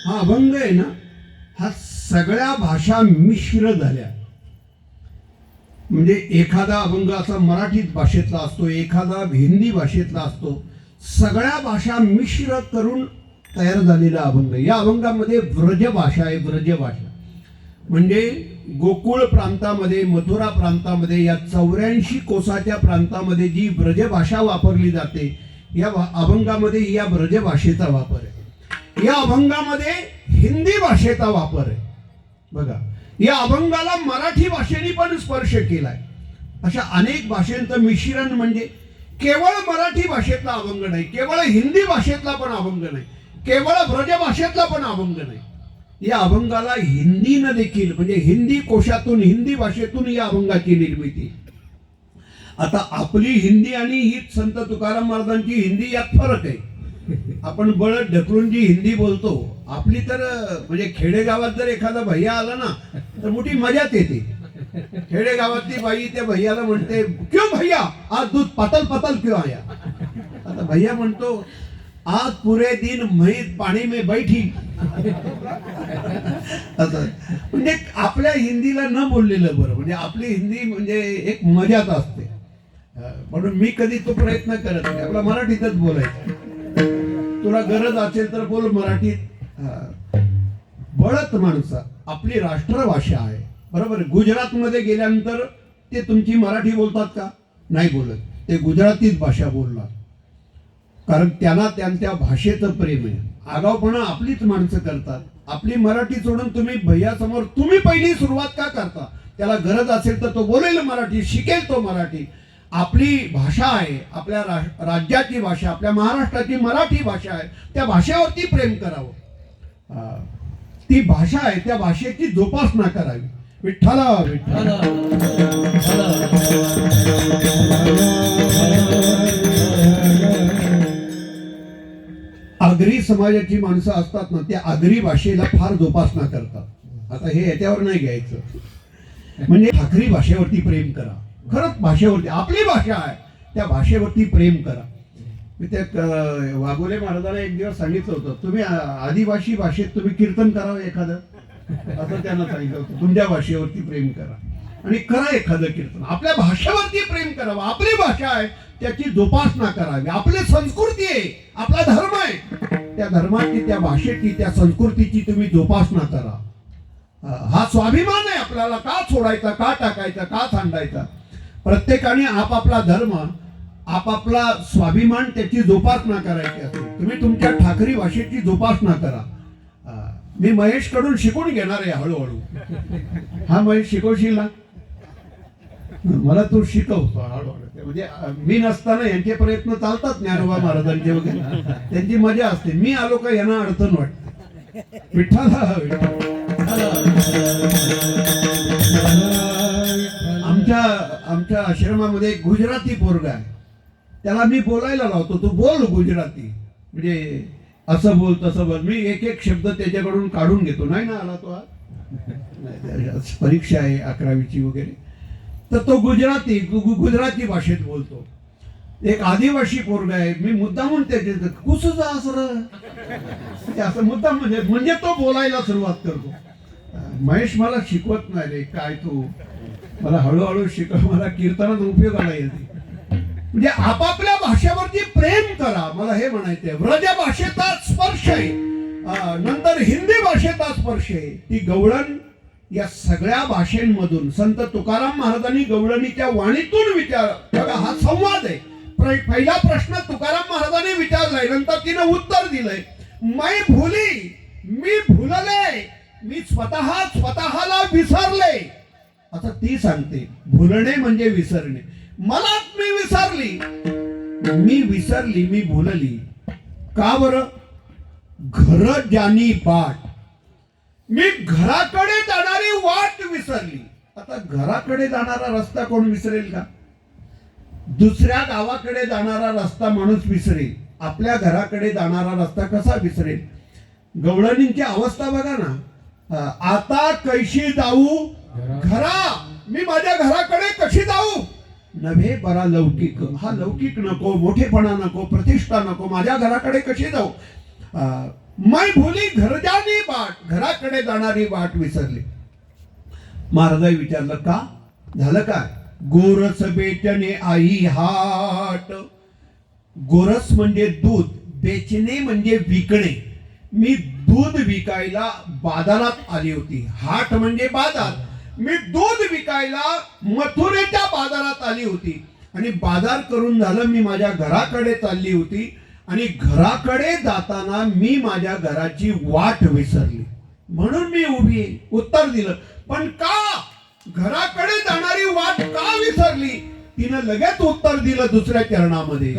S1: हा अभंग आहे ना, हा सगळ्या भाषा मिश्र झाल्या. म्हणजे एखादा अभंग असा मराठीत भाषेतला असतो, एखादा हिंदी भाषेतला असतो. सगळ्या भाषा मिश्र करून तयार झालेला अभंग. या अभंगामध्ये व्रज भाषा आहे. व्रज भाषा म्हणजे गोकुळ प्रांतामध्ये, मथुरा प्रांतामध्ये, या 84 कोसाच्या प्रांतामध्ये जी ब्रज भाषा वापरली जाते, या अभंगामध्ये या ब्रज भाषेचा वापर आहे. या अभंगामध्ये हिंदी भाषेचा वापर आहे. बघा, या अभंगाला मराठी भाषेने पण स्पर्श केलाय. अशा अनेक भाषांचं मिश्रण म्हणजे केवळ मराठी भाषेतला अभंग नाही, केवळ हिंदी भाषेतला पण अभंग नाही, केवळ ब्रज भाषेतला पण अभंग नाही. या अभंगाला हिंदीनं देखील म्हणजे हिंदी कोशातून, हिंदी भाषेतून या अभंगाची निर्मिती. आता आपली हिंदी आणि ही संत तुकाराम महाराजांची हिंदी यात फरक आहे. आपण बळद ढकलून जी हिंदी बोलतो, आपली तर म्हणजे खेडेगावात जर एखादा भैया आला ना तर मोठी मजाच येते. खेडेगावातली बाई त्या भैयाला म्हणते, क्यों भैया आज दूध पातल पातल क्यों आया. आता भैया म्हणतो, आज पुरे दिन मैं पाणी में बैठी. असं म्हणजे आपल्या हिंदीला न बोललेलं बरं. म्हणजे आपली हिंदी म्हणजे एक मजाच असते. म्हणून मी कधी तो प्रयत्न करत नाही, आपला मराठीतच बोलायचं. तुला गरज असेल तर बोल मराठीत. बळत माणसं आपली राष्ट्रभाषा आहे, बरोबर. गुजरातमध्ये गेल्यानंतर ते तुमची मराठी बोलतात का? नाही बोलत. ते गुजरातीच भाषा बोलणार, कारण त्यांना त्यांच्या भाषेचं प्रेम आहे. आगाऊपणा आपलीच माणसं करतात. आपली मराठी सोडून तुम्ही भैयासमोर तुम्ही पहिली सुरुवात का करता? त्याला गरज असेल तर तो बोलेल मराठी, शिकेल तो मराठी. आपली भाषा आहे, आपल्या राज्याची भाषा, आपल्या महाराष्ट्राची मराठी भाषा आहे. त्या भाषेवरती प्रेम करावं. ती भाषा आहे, त्या भाषेची जोपासना करावी. विठ्ठला विठ्ठला. आगरी समाजाची माणसं असतात ना, त्या आगरी भाषेला फार जोपासना करतात. आता हे याच्यावर नाही घ्यायचं. म्हणजे ठाकरी भाषेवरती प्रेम करा. खरंच भाषेवरती, आपली भाषा आहे त्या भाषेवरती प्रेम करा. मी त्या वाघोले महाराजांना एक दिवस सांगितलं होतं, तुम्ही आदिवासी भाषेत तुम्ही कीर्तन करावं एखादं, असं त्यांना सांगितलं होतं. तुमच्या भाषेवरती प्रेम करा आणि करा एखादं कीर्तन. आपल्या भाषेवरती प्रेम करावं. आपली भाषा आहे त्याची जोपासना करावी. आपली संस्कृती आहे, आपला धर्म आहे, त्या धर्माची, त्या भाषेची, त्या संस्कृतीची तुम्ही जोपासना करा. हा स्वाभिमान आहे आपल्याला. का सोडायचा, का टाकायचा, का थांडायचा? प्रत्येकाने आपापला धर्म, आपापला स्वाभिमान, त्याची जोपासना करायची असते. तुम्ही तुमच्या ठाकरी भाषेची जोपासना करा. मी महेश कडून शिकून घेणार आहे हळूहळू. हा महेश शिकवशील ना? मला तू शिकवतो हळूहळू. म्हणजे मी नसताना यांचे प्रयत्न चालतात ज्ञानोबा महाराजांचे वगैरे, त्यांची मजा असते. मी आलो का यांना अडचण वाटते. विठ्ठल आमच्या आश्रमामध्ये एक गुजराती पोरगा आहे. त्याला मी बोलायला लावतो, तू बोल गुजराती, म्हणजे असं बोल तसं बोल. मी एक एक शब्द त्याच्याकडून काढून घेतो. नाही ना आला तो आज परीक्षा आहे 11वीची वगैरे, तर तो गुजराती भाषेत बोलतो. एक आदिवासी पोरगा आहे, मी मुद्दामून त्याचे कुसचा असं मुद्दाम म्हणजे तो बोलायला सुरुवात करतो. महेश मला शिकवत नाही रे काय, तू मला हळूहळू शिकव, मला कीर्तनात उपयोगाला येते. म्हणजे आपापल्या भाषेवरती प्रेम करा, मला हे म्हणायचंय. व्रज भाषेचा स्पर्श आहे, नंतर हिंदी भाषेचा स्पर्श आहे, ती गवळण. या सगळ्या भाषेंमधून संत तुकाराम महाराजांनी गवळणीच्या वाणीतून विचार, बघा हा संवाद आहे. पहिला प्रश्न तुकाराम महाराजांनी विचारलाय, नंतर तिने उत्तर दिलंय. मैं भुली, मी भुलले, मी स्वतःला विसरले. आता ती सांगते, भुलणे म्हणजे विसरणे. मलाच मी विसरली, मी भुलली. का बरं? घर जानी बाट, मी घराकडे जाणारी वाट विसरली. आता घराकडे जाणारा रस्ता कोण विसरेल का? दुसऱ्या गावाकडे जाणारा रस्ता माणूस विसरेल, आपल्या घराकडे जाणारा रस्ता कसा विसरेल? गवळणींची अवस्था बघा ना. आता कैशी जाऊ घरा, मी माझ्या घराकडे कशी जाऊ? नव्हे बरा लौकिक, हा लौकिक नको, मोठेपणा नको, प्रतिष्ठा नको, माझ्या घराकडे कशी जाऊ? मै भुली घर जानी बाट, घराकडे जाणारी वाट विसरली. महाराजांनी विचारलं का? झालं काय? गोरस बेचणे आई हाट. गोरस म्हणजे दूध, बेचणे म्हणजे विकणे. मी दूध विकायला बाजारात आली होती. हाट म्हणजे बाजार. मी दूध विकायला मथुरेच्या बाजारात आली होती आणि बाजार करून झालं, मी माझ्या घराकडे चालली होती आणि घराकडे जाताना मी माझ्या घराची वाट विसरली, म्हणून मी उभी आहे. उत्तर दिलं, पण का? घराकडे जाणारी वाट का विसरली? तिनं लगेच उत्तर दिलं दुसऱ्या चरणामध्ये.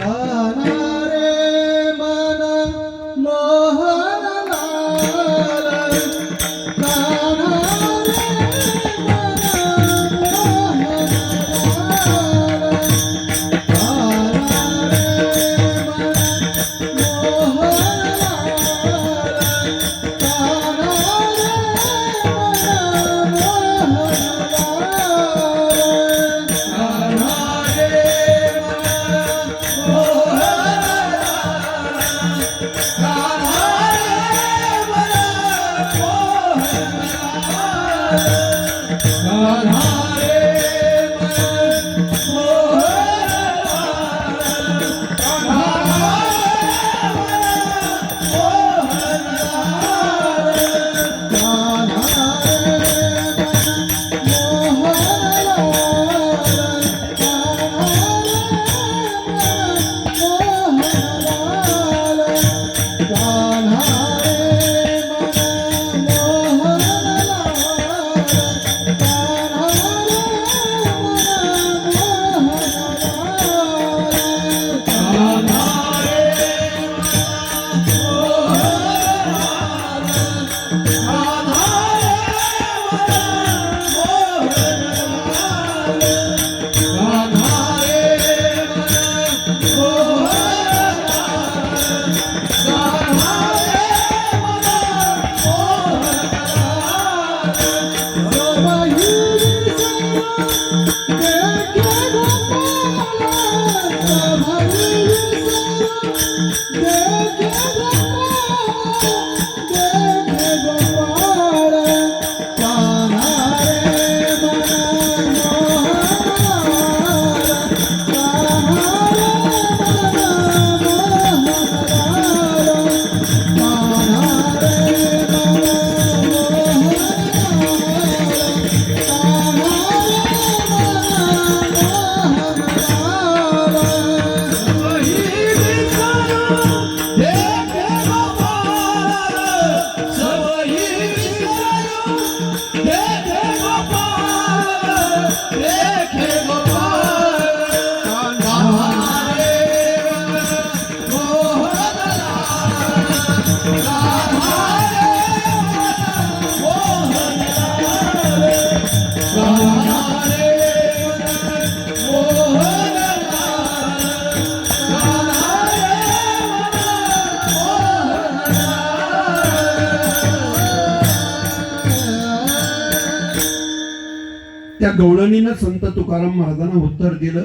S1: त्या गवळणीनं संत तुकाराम महाराजांना उत्तर दिलं.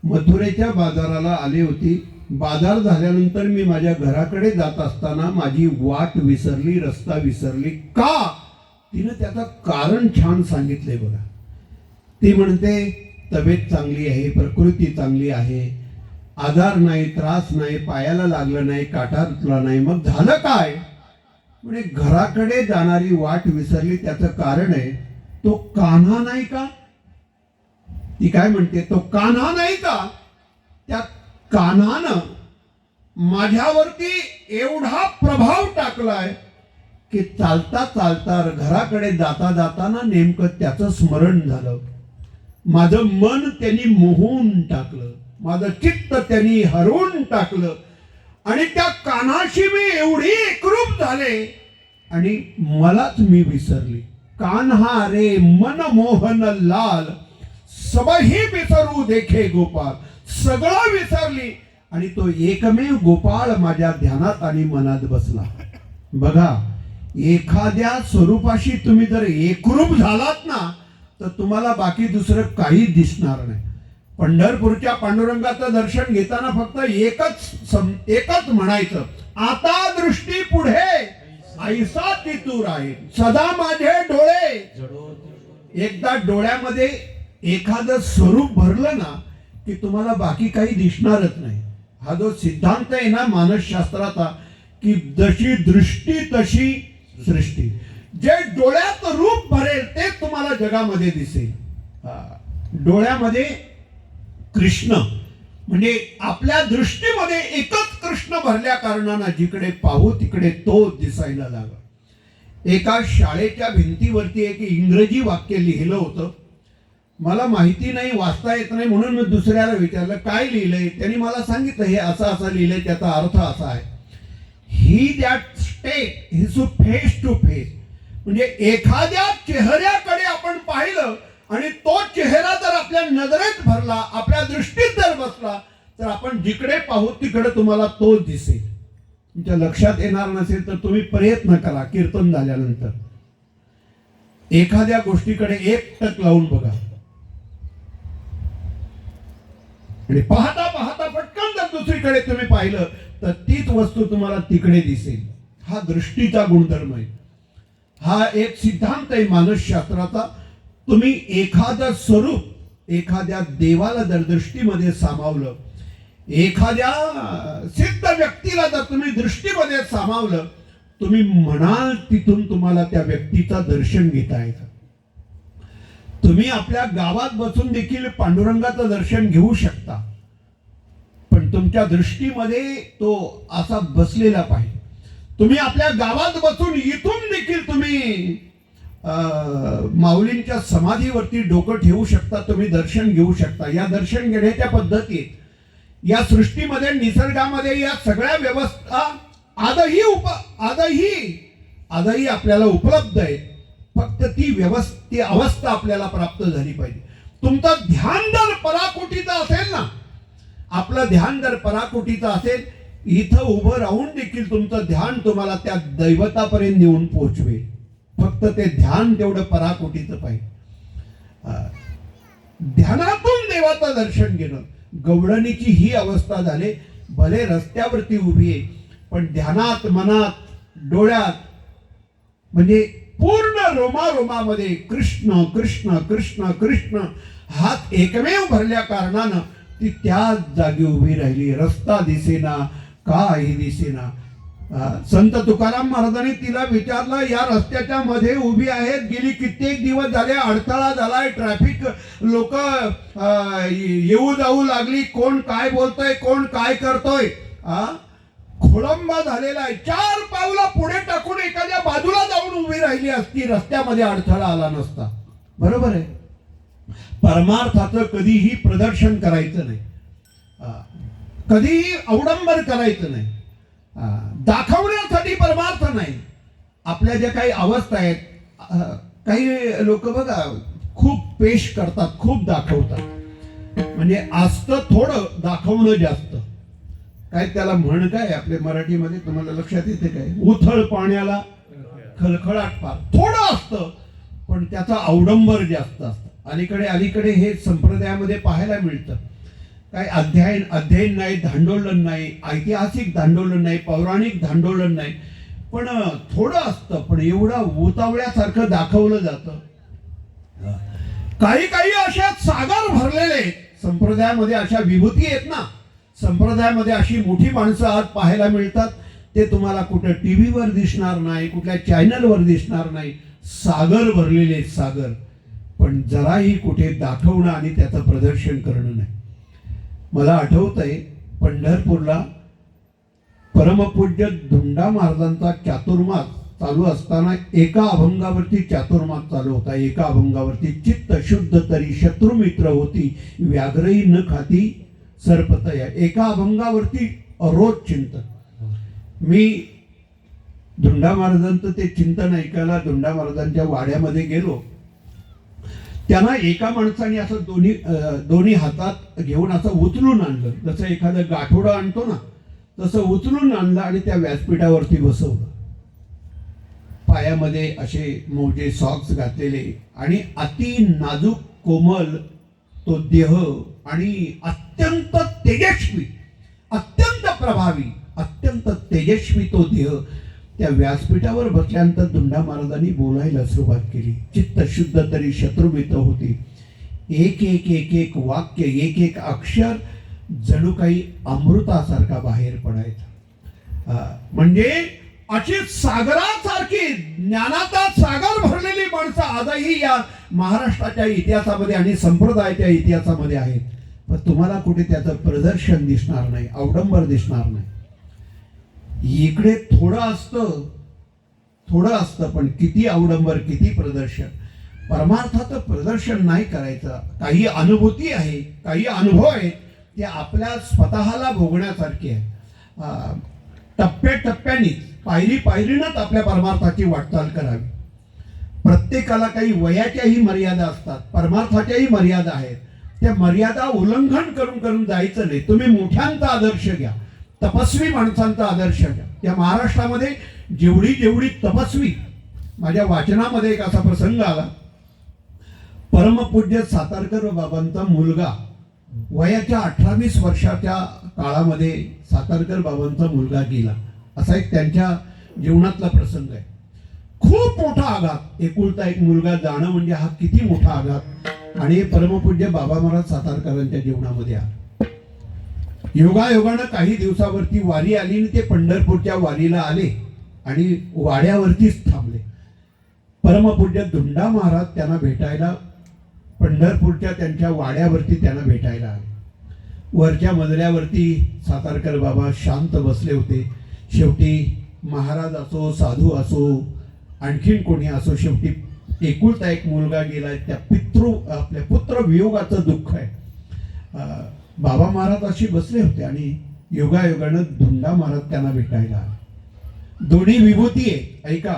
S1: मथुरेच्या बाजाराला आली होती. बाजार झाल्यानंतर मी माझ्या घराकडे जात असताना माझी वाट विसरली, रस्ता विसरली. का? तिनं त्याचं कारण छान सांगितलंय बघा. ती म्हणते तब्येत चांगली आहे, प्रकृती चांगली आहे, आजार नाही, त्रास नाही, पायाला लागलं नाही, काटा रुतला नाही. मग झालं काय? म्हणजे घराकडे जाणारी वाट विसरली. त्याचं कारण आहे तो कान्हा नाही का? ती काय म्हणते, तो कान्हा नाही का? त्या कान्हानं माझ्यावरती एवढा प्रभाव टाकलाय की चालता चालता घराकडे जाता जाताना नेमकं त्याचं स्मरण झालं. माझं मन त्यांनी मोहून टाकलं, माझं चित्त त्यांनी हरवून टाकलं आणि त्या कान्हाशी मी एवढी एकरूप झाले आणि मलाच मी विसरली. कान्हा रे मन मोहन लाल, सबही विसरू देखे गोपाल. सगळं विसरली आणि तो एकमेव गोपाळ माझ्या ध्यानात आणि मनात बसला. बघा, एखाद्या स्वरूपाशी तुम्ही जर एकरूप झालात ना तर तुम्हाला बाकी दुसरं काही दिसणार नाही. पंढरपूरच्या पांडुरंगाचं दर्शन घेताना फक्त एकच म्हणायचं, आता दृष्टी पुढे ऐसा तितूर आहे, सदा माझे डोळे. एकदा डोळ्यामध्ये एखादं स्वरूप भरलं ना की तुम्हाला बाकी काही दिसणारच नाही. हा जो सिद्धांत आहे ना मानसशास्त्राचा, की जशी दृष्टी तशी सृष्टी. जे डोळ्यात रूप भरेल ते तुम्हाला जगामध्ये दिसेल. डोळ्यामध्ये कृष्ण म्हणजे आपल्या दृष्टीमध्ये एकच कृष्ण भरल्या कारणानं जिकडे पाहू तिकडे तो दिसायला लागला. एका शाळेच्या भिंतीवरती एक इंग्रजी वाक्य लिहिलं होतं. मला माहिती नाही, वाचता येत नाही, म्हणून मी दुसऱ्याला विचारलं काय लिहिलंय. त्यांनी मला सांगितलं हे असं लिहिलंय, त्याचा अर्थ असा आहे, ही that state his to face to face. म्हणजे एखाद्या चेहऱ्याकडे आपण पाहिलं आणि तो चेहरा जर आपल्या नजरेत भरला, आपल्या दृष्टीत जर बसला, तर आपण जिकडे पाहू तिकडे तुम्हाला तो दिसेल. तुमच्या लक्षात येणार नसेल तर तुम्ही प्रयत्न करा. कीर्तन झाल्यानंतर एखाद्या गोष्टीकडे एकटक लावून बघा आणि पाहता पाहता पटकन जर दुसरीकडे तुम्ही पाहिलं तर तीच वस्तू तुम्हाला तिकडे दिसेल. हा दृष्टीचा गुणधर्म आहे. हा एक सिद्धांत आहे मानसशास्त्राचा. तुम्ही एखादं स्वरूप एखाद्या देवाला जर दृष्टीमध्ये सामावलं, एखाद्या सिद्ध व्यक्तीला जर तुम्ही दृष्टीमध्ये सामावलं, तुम्ही म्हणाल तिथून तुम्हाला त्या व्यक्तीचं दर्शन घेता येतं. तुम्ही आपल्या गावात बसून देखील पांडुरंगाचं दर्शन घेऊ शकता, पण तुमच्या दृष्टीमध्ये तो असा बसलेला पाहिजे. तुम्ही आपल्या गावात बसून इथून देखील तुम्ही माऊलींच्या समाधीवरती डोकं ठेवू शकता, तुम्ही दर्शन घेऊ शकता. या दर्शन घेण्याच्या पद्धतीत या सृष्टीमध्ये निसर्गामध्ये या सगळ्या व्यवस्था आजही आपल्याला उपलब्ध आहे. फक्त ती अवस्था आपल्याला प्राप्त झाली पाहिजे. तुमचं ध्यान जर पराकोटीचं असेल ना, आपलं ध्यान जर पराकोटीचं असेल, इथं उभं राहून देखील तुमचं ध्यान तुम्हाला त्या दैवतापर्यंत नेऊन पोहोचवेल. फक्त ते ध्यान तेवढं पराकोटीचं पाहिजे. ध्यानातून देवाचं दर्शन घेणं, गवळणीची ही अवस्था झाली. भले रस्त्यावरती उभी आहे पण ध्यानात, मनात, डोळ्यात म्हणजे पूर्ण रोमारोमामध्ये कृष्ण कृष्ण कृष्ण कृष्ण हात एकमेव भरल्या कारणानं ती त्याच जागी उभी राहिली. रस्ता दिसेना, काही दिसेना. संत तुकाराम महाराजांनी तिला विचारलं, या रस्त्याच्या मध्ये उभी आहेत, गेली कित्येक दिवस झाले, अडथळा झालाय, ट्रॅफिक, लोक येऊ जाऊ लागली, कोण काय बोलतोय, कोण काय करतोय, खोळंबा झालेला आहे. 4 पावलं पुढे टाकून एखाद्या बाजूला जाऊन उभी राहिली असती, रस्त्यामध्ये अडथळा आला नसता. बरोबर आहे. परमार्थाचं कधीही प्रदर्शन करायचं नाही, कधीही अवडंबर करायचं नाही, दाखवण्यासाठी परमार्थ नाही. आपल्या ज्या काही अवस्था आहेत, काही लोक बघा खूप पेश करतात, खूप दाखवतात. म्हणजे असतं थोडं, दाखवणं जास्त. काय त्याला म्हण काय आपल्या मराठीमध्ये तुम्हाला लक्षात येते काय? उथळ पाण्याला खळखळाट फार. थोडं असतं पण त्याचा अवडंबर जास्त असतं. अलीकडे हे संप्रदायामध्ये पाहायला मिळतं. काय अध्ययन नाही, धांडोलन नाही, ऐतिहासिक धांडोलन नाही, पौराणिक धांडोलन नाही, पण थोडं असतं, पण एवढं उतावळ्यासारखं दाखवलं जातं. काही अशा सागर भरलेले संप्रदायामध्ये अशा विभूती आहेत ना, संप्रदायामध्ये अशी मोठी माणसं आज पाहायला मिळतात. ते तुम्हाला कुठं टीव्हीवर दिसणार नाही, कुठल्या चॅनलवर दिसणार नाही. सागर भरलेले सागर, पण जराही कुठे दाखवणं आणि त्याचं प्रदर्शन करणं नाही. मला आठवतंय पंढरपूरला परमपूज्य धुंडा महाराजांचा चातुर्मास चालू असताना एका अभंगावरती चातुर्मास चालू होता. एका अभंगावरती चित्त शुद्ध तरी शत्रुमित्र होती, व्याघ्रही न खाती सर्पतया. एका अभंगावरती रोज चिंतन. मी धुंडा महाराजांचं ते चिंतन ऐकायला धुंडा महाराजांच्या वाड्यामध्ये गेलो. त्यांना एका माणसाने असं दोन्ही हातात घेऊन असं उचलून आणलं, जसं एखादं गाठोडं आणतो ना तसं उचलून आणलं आणि त्या व्यासपीठावरती बसवलं. पायामध्ये असे मोजे सॉक्स घातलेले आणि अति नाजूक कोमल तो देह आणि अत्यंत तेजस्वी, अत्यंत प्रभावी, अत्यंत तेजस्वी तो देह. त्या व्यासपीठावर बसल्यानंतर धुंडा महाराजांनी बोलायला सुरुवात केली. चित्त शुद्ध तरी शत्रुमित्र होती. एक वाक्य, एक अक्षर जणू काही अमृतासारखा बाहेर पडायचा. म्हणजे अशी सागरासारखी ज्ञानाचा सागर भरलेली माणसं आजही या महाराष्ट्राच्या इतिहासामध्ये आणि संप्रदायाच्या इतिहासामध्ये आहेत. पण तुम्हाला कुठे त्याचं प्रदर्शन दिसणार नाही, अवडंबर दिसणार नाही. इकडे थोडं असतं, पण किती अवडंबर, किती प्रदर्शन. परमार्थाचं प्रदर्शन नाही करायचं. काही अनुभूती आहे, काही अनुभव आहेत, ते आपल्या स्वतःला भोगण्यासारखे आहे. टप्प्याटप्प्याने, पायरीनंच आपल्या परमार्थाची वाटचाल करावी. प्रत्येकाला काही वयाच्याही मर्यादा असतात, परमार्थाच्याही मर्यादा आहेत. त्या मर्यादा उल्लंघन करून जायचं नाही. तुम्ही मोठ्यांचा आदर्श घ्या, तपस्वी माणसांचा आदर्श घ्या. त्या महाराष्ट्रामध्ये जेवढी तपस्वी, माझ्या वाचनामध्ये एक असा प्रसंग आला. परमपूज्य सातारकर बाबांचा मुलगा वयाच्या 18-20 वर्षाच्या काळामध्ये सातारकर बाबांचा मुलगा गेला. असा एक त्यांच्या जीवनातला प्रसंग आहे. खूप मोठा आघात. एकुलता एक मुलगा जाणं म्हणजे हा किती मोठा आघात. आणि परमपूज्य बाबा महाराज सातारकरांच्या जीवनामध्ये आला. योगायोगानं काही दिवसावरती वारी आली आणि ते पंढरपूरच्या वारीला आले आणि वाड्यावरतीच थांबले. परमपूज्य धुंडा महाराज त्यांना भेटायला पंढरपूरच्या त्यांच्या वाड्यावरती त्यांना भेटायला आले. वरच्या मजल्यावरती सातारकर बाबा शांत बसले होते. शेवटी महाराज असो, साधू असो, आणखीन कोणी असो, शेवटी एकुलता एक मुलगा गेलाय. त्या आपल्या पुत्र वियोगाचं दुःख आहे. बाबा महाराज अशी बसले होते आणि योगायोगानं धुंडा महाराज त्यांना भेटायला आले. दोन्ही विभूती आहे. ऐका,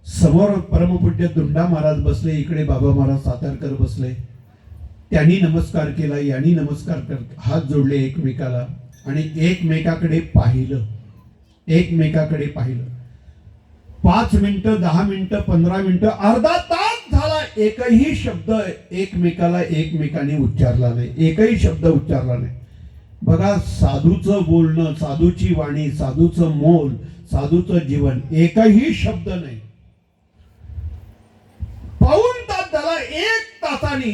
S1: समोर परमपूज्य धुंडा महाराज बसले, इकडे बाबा महाराज सातारकर बसले. त्यांनी नमस्कार केला, यांनी नमस्कार हात जोडले एकमेकाला आणि एकमेकाकडे पाहिलं. 5 मिनिटं, 10 मिनिटं, 15 मिनिटं, अर्धा तास झाला. एकही शब्द एकमेकाने उच्चारला नाही. एकही शब्द उच्चारला नाही. बघा, साधूचं बोलणं, साधूची वाणी, साधूचं मोल, साधूचं जीवन, एकही शब्द नाही. पाऊण तास झाला. 1 तासाने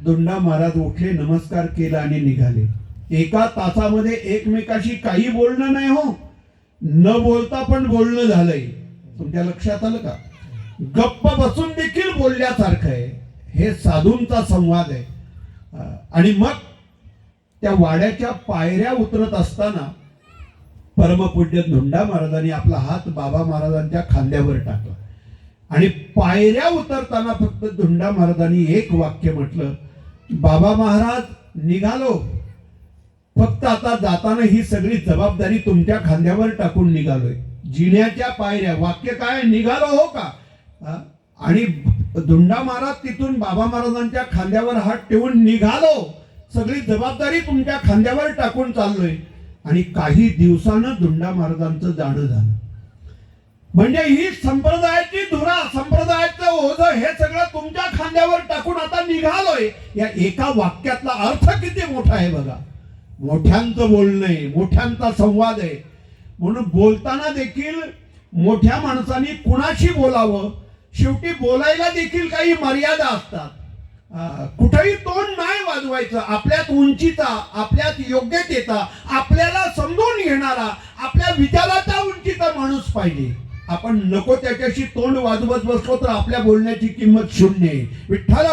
S1: धुंडा महाराज उठले, नमस्कार केला आणि निघाले. एका तासामध्ये एकमेकाशी काही बोलणं नाही हो. न बोलता पण बोलणं झालंय. तुमच्या लक्षात आलं का? गप्प बसून देखील बोलल्यासारखं आहे. हे साधूंचा संवाद आहे. आणि मग त्या वाड्याच्या पायऱ्या उतरत असताना परमपूज्य धुंडा महाराजांनी आपला हात बाबा महाराजांच्या खांद्यावर टाकला आणि पायऱ्या उतरताना फक्त धुंडा महाराजांनी एक वाक्य म्हटलं, बाबा महाराज निघालो, फक्त आता जाताना ही सगळी जबाबदारी तुमच्या खांद्यावर टाकून निघालोय. जिन्याच्या पायऱ्या. वाक्य काय? निघालो हो का? आणि धुंडा महाराज तिथून बाबा महाराजांच्या खांद्यावर हात ठेवून निघालो, सगळी जबाबदारी तुमच्या खांद्यावर टाकून चाललोय. आणि काही दिवसानं धुंडा महाराजांचं जाणं झालं. म्हणजे ही संप्रदायाची धुरा, संप्रदायाचं ओझं हे सगळं तुमच्या खांद्यावर टाकून आता निघालोय. या एका वाक्यातला अर्थ किती मोठा आहे बघा. मोठ्यांचं बोलणं आहे, मोठ्यांचा संवाद आहे. म्हणून बोलताना देखील मोठ्या माणसांनी कुणाशी बोलावं, शेवटी बोलायला देखील काही मर्यादा असतात. कुठेही तोंड नाही वाजवायचं. आपल्यात उंचीचा, आपल्यात योग्यतेचा, आपल्याला समजून घेणारा, आपल्या विचाराचा उंचीचा माणूस पाहिजे. आपण नको त्याच्याशी तोंड वाजवत बसलो तर आपल्या बोलण्याची किंमत शून्य आहे. विठ्ठल